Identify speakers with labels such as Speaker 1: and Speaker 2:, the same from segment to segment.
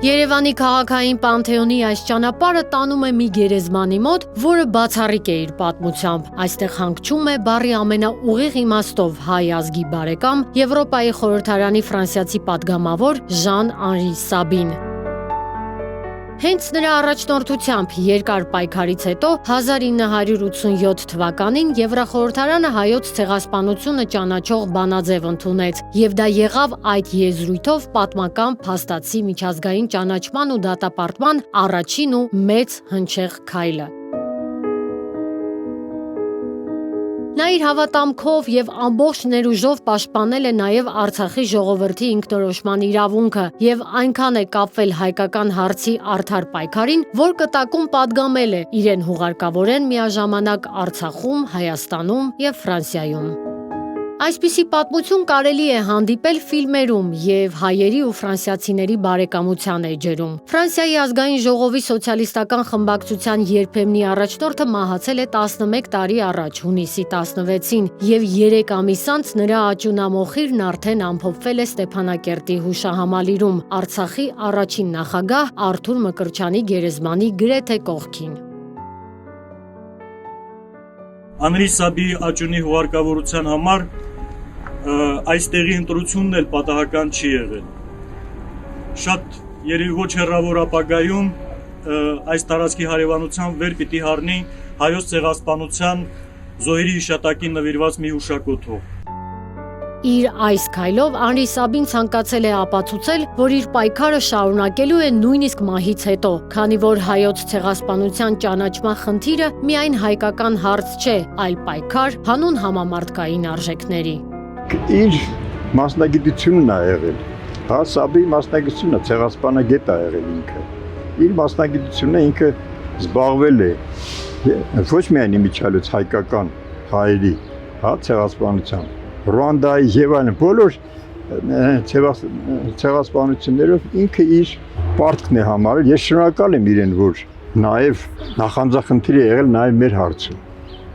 Speaker 1: Երևանի քաղաքային Պանթեոնի այս ճանապարհը տանում է մի գերեզմանի մոտ, որը բացառիկ է իր պատմությամբ։ Այստեղ հանգչում է բառի ամենաուղիղ իմաստով հայ ազգի բարեկամ, Եվրոպայի խորհրդարանի ֆրանսիացի падգամավոր Ժան Անրի Սաբին։ Հենց նրա առաջնորդությամբ երկար պայքարից հետո 1987 թվականին Եվրախորհրդարանը հայոց ցեղասպանությունը ճանաչող բանաձև ընդունեց, եւ դա եղավ այդ եզրույթով պատմական փաստացի միջազգային ճանաչման ու դատապարտման առաջին ու մեծ հնչեղ քայլը։ Նա իր հավատամքով եւ ամբողջ ներուժով պաշտպանել է նաեւ Արցախի ժողովրդի ինքնորոշման իրավունքը եւ այնքան է կապվել հայկական հարցի արդար պայքարին, որ կտակում պատգամել է իրեն հուղարկավորեն միաժամանակ Արցախում, Հայաստանում եւ Ֆրանսիայում։ Այսպիսի պատմություն կարելի է հանդիպել ֆիլմերում եւ հայերի ու ֆրանսիացիների բարեկամության էջերում։ Ֆրանսիայի ազգային ժողովի սոցիալիստական խմբակցության երբեմնի առաջնորդը մահացել է 11 տարի առաջ, հունիսի 16-ին, եւ 3 ամիս անց նրա աճյունամոխիրն արդեն ամփոփվել է Ստեփանակերտի հուշահամալիրում, Արցախի առաջին նախագահ Արթուր Մկրտչյանի գերեզմանի գրեթե կողքին։
Speaker 2: Անրի Սաբիի աճյունի հուղարկավորության համար այստեղի ընտրությունն էլ պատահական չի եղել։ Շատ երևի ոչ հեռավոր ապագայում այս տարածքի հարևանությամբ վեր պիտի հառնի հայոց ցեղասպանության զոհերի հիշատակին նվիրված մի հուշակոթող։
Speaker 1: Իր այս քայլով Անրի Սաբին ցանկացել է ապացուցել, որ իր պայքարը շարունակելու է նույնիսկ մահից հետո, քանի որ հայոց ցեղասպանության ճանաչման խնդիրը միայն հայկական հարց չէ, այլ պայքար հանուն համամարտկային արժեքների։
Speaker 3: Իր մասնագիտությունն է եղել, Սաբիի մասնագիտությունը ցեղասպանագետ է եղել ինքը։ Իր մասնագիտությունը ինքը զբաղվել է ոչ միայն իմիջիալից հայկական հայերի, ցեղասպանությամբ, Ռուանդայի եւ այլն բոլոր ցեղասպանություններով ինքը իր պարտքն է համարել։ Ես շնորհակալ եմ իրեն, որ նաեւ նախանձախնդիր է եղել նաեւ մեր հարցում,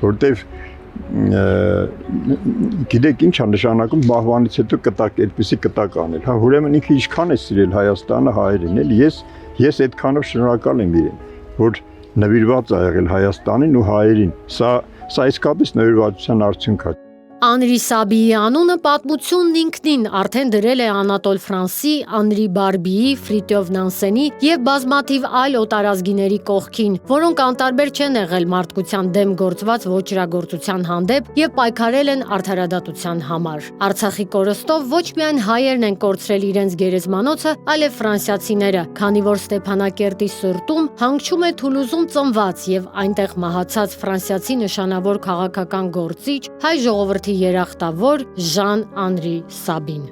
Speaker 3: որտեւ գիտեք ինչ է նշանակում մահվանից հետո կտակ այդպեսի կտակ անել, ուրեմն ինքը ինչքան է սիրել Հայաստանը, հայերին, էլ ես այդքանով շնորհակալ եմ իրեն, որ նվիրված է եղել Հայաստանին ու հայերին։ Սա իսկապես նվիրվածության արդյունք է։
Speaker 1: Անրի Սաբիի անունը պատմությունն ինքնին արդեն դրել է Անատոլ Ֆրանսի, Անրի Բարբիի, Ֆրիտյոֆ Նանսենի եւ բազմաթիվ այլ օտարազգիների կողքին, որոնք անտարբեր չեն եղել մարդկության դեմ գործված ոճրագործության հանդեպ եւ պայքարել են արդարադատության համար։ Արցախի կորստով ոչ միայն հայերն են կորցրել իրենց գերեզմանոցը, այլև ֆրանսիացիները, քանի որ Ստեփանակերտի սրտում հանգչում է Թուլուզում ծնված եւ այնտեղ մահացած ֆրանսիացի նշանավոր քաղաքական գործիչ, հայ ժողովրդի երախտավոր Ժան Անրի Սաբին։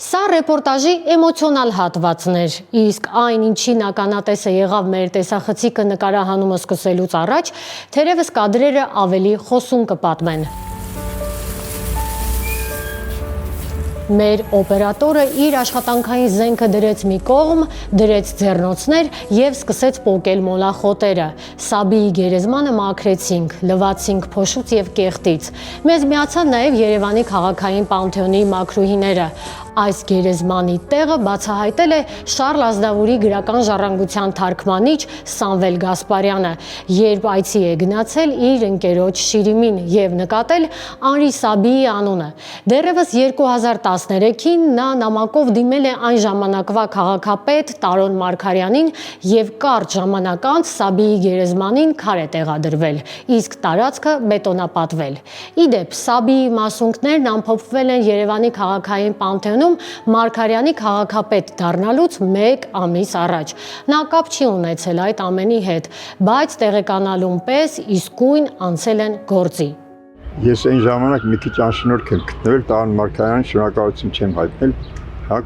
Speaker 1: Սա ռեպորտաժի էմոցիոնալ հատվածն էր, իսկ այն ինչին ականատեսը եղավ մեր տեսախցիկը նկարահանումը սկսելուց առաջ, թերևս կադրերը ավելի խոսուն կպատմեն։ Մեր օպերատորը իր աշխատանքային զենքը դրեց մի կողմ, դրեց ձեռնոցներ եւ սկսեց պոկել մոլախոտերը։ Սաբիի գերեզմանը մաքրեցինք, լվացինք փոշուց եւ կեղտից։ Մեզ միացան նաեւ Երևանի քաղաքային Պանթեոնի մաքրուհիները։ Այս գերեզմանի տեղը բացահայտել է Շարլ Ազնավուրի գրական ժառանգության թարգմանիչ Սամվել Գասպարյանը, երբ այցի է գնացել իր ընկերոջ Շիրիմին եւ նկատել Անրի Սաբիի անունը։ Դեռևս 2013-ին նա նամակով դիմել է այն ժամանակվա քաղաքապետ Տարոն Մարգարյանին եւ կարճ ժամանակ անց Սաբիի գերեզմանին քար է տեղադրվել, իսկ տարածքը բետոնապատվել։ Իդեպ Սաբիի մասունքներն ամփոփվել են Երևանի քաղաքային Պանթեոնում Մարգարյանի քաղաքապետ դառնալուց 1 ամիս առաջ։ Նա կապ չի ունեցել այդ ամենի հետ, բայց տեղեկանալուն պես իսկույն անցել են գործի։
Speaker 3: Ես այն ժամանակ մի քիչ անշնորհք եմ գտնվել, Տարոն Մարգարյանին շնորհակալություն չեմ հայտնել,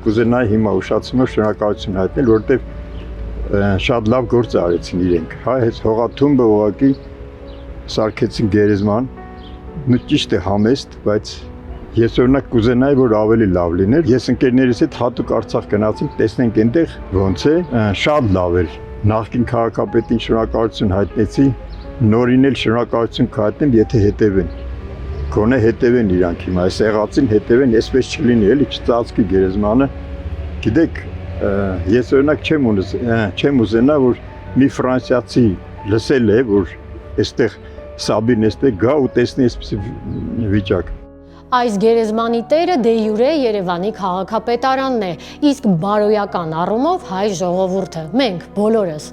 Speaker 3: կուզենայի հիմա ուշացումով շնորհակալություն հայտնել, որովհետև շատ լավ գործ արեցին իրենք։ Այս հողաթումբը ուղղակի սարքեցին գերեզման, ճիշտ է համեստ, բայց ես օրինակ կուզենայի, որ ավելի լավ լիներ։ Ես ընկերներիս հետ հատուկ Արցախ գնացինք, տեսնենք այնտեղ ոնց է, շատ լավ էր։ Նախկին քաղաքապետին շնորհակալություն հայտնեցի, նորին էլ շնորհակալություն կհայտնեմ, եթե հետևեն։ Գոնե հետևեն իրանք հիմա, այս եղածին հետևեն, այսպես չլինի, էլի չծածկի գերեզմանը, Գիտեք, ես օրինակ չեմ ուզենա, որ մի ֆրանսիացի լսել է, որ այստեղ Սաբին այստեղ գա ու տեսնի այսպիսի վիճակ։
Speaker 1: Այս գերեզմանի տերը դե յուրե Երևանի քաղաքապետարանն է, իսկ բարոյական առումով հայ ժողովուրդը, մենք բոլորս։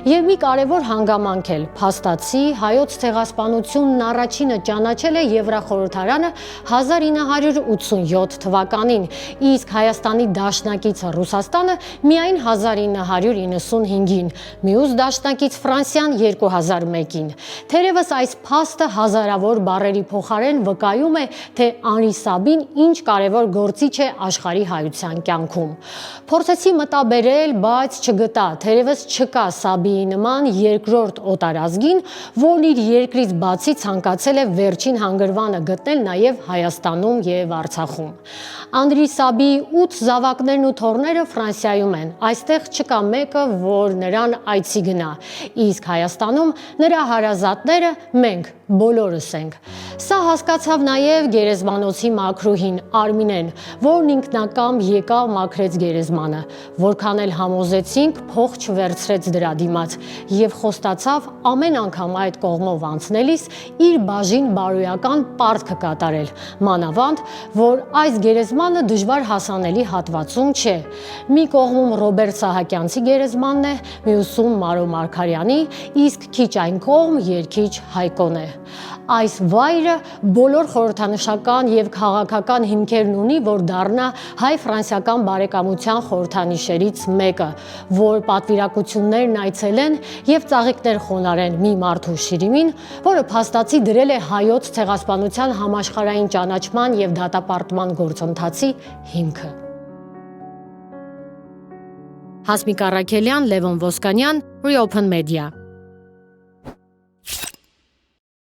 Speaker 1: Եվ մի կարևոր հանգամանք էլ, փաստացի հայոց ցեղասպանությունն առաջինը ճանաչել է Եվրախորհրդարանը 1987 թվականին, իսկ Հայաստանի դաշնակիցը Ռուսաստանը միայն 1995-ին, մյուս դաշնակից Ֆրանսիան 2001-ին։ Թերևս այս փաստը հազարավոր բառերի փոխարեն վկայում է, թե Անրի Սաբին ինչ կարևոր գործիչ է աշխարհի հայության կյանքում։ Փորձեցի մտաբերել, բայց չգտա, թերևս չկա Սաբիի նման երկրորդ օտարազգին, որն իր երկրից բացի ցանկացել է վերջին հանգրվանը գտնել նաև Հայաստանում եւ Արցախում։ Անրի Սաբիի 8 զավակներն ու թոռները Ֆրանսիայում են։ Այստեղ չկա մեկը, որ նրան այցի գնա, իսկ Հայաստանում նրա հարազատները մենք բոլորս ենք։ Սա հասկացավ նաև գերեզմանոցի մաքրուհին Արմինեն, որն ինքնակամ եկավ մաքրեց գերեզմանը, որքան էլ համոզեցինք, փող չվերցրեց դրա դիմաց եւ խոստացավ ամեն անգամ այդ կողմով անցնելիս իր բաժին բարոյական պարտքը կատարել, մանավանդ, որ այս գերեզմանը դժվար հասանելի հատվածում չէ։ Մի կողմում Ռոբերտ Սահակյանցի գերեզմանն է, մյուսում Մարո Մարգարյանի, իսկ քիչ այն կողմ երգիչ Հայկոն է։ Այս վայրը բոլոր խորհրդանշական եւ քաղաքական հիմքերն ունի, որ դառնա հայ-ֆրանսիական բարեկամության խորհրդանիշերից մեկը, որ պատվիրակություններն այցելեն եւ ծաղիկներ խոնարեն մի մարդու շիրիմին, որը փաստացի դրել է հայոց ցեղասպանության համաշխարհային ճանաչման եւ դատապարտման գործընթացի հիմքը։ Հասմիկ Առաքելյան, Լևոն Ոսկանյան, Reopen Media։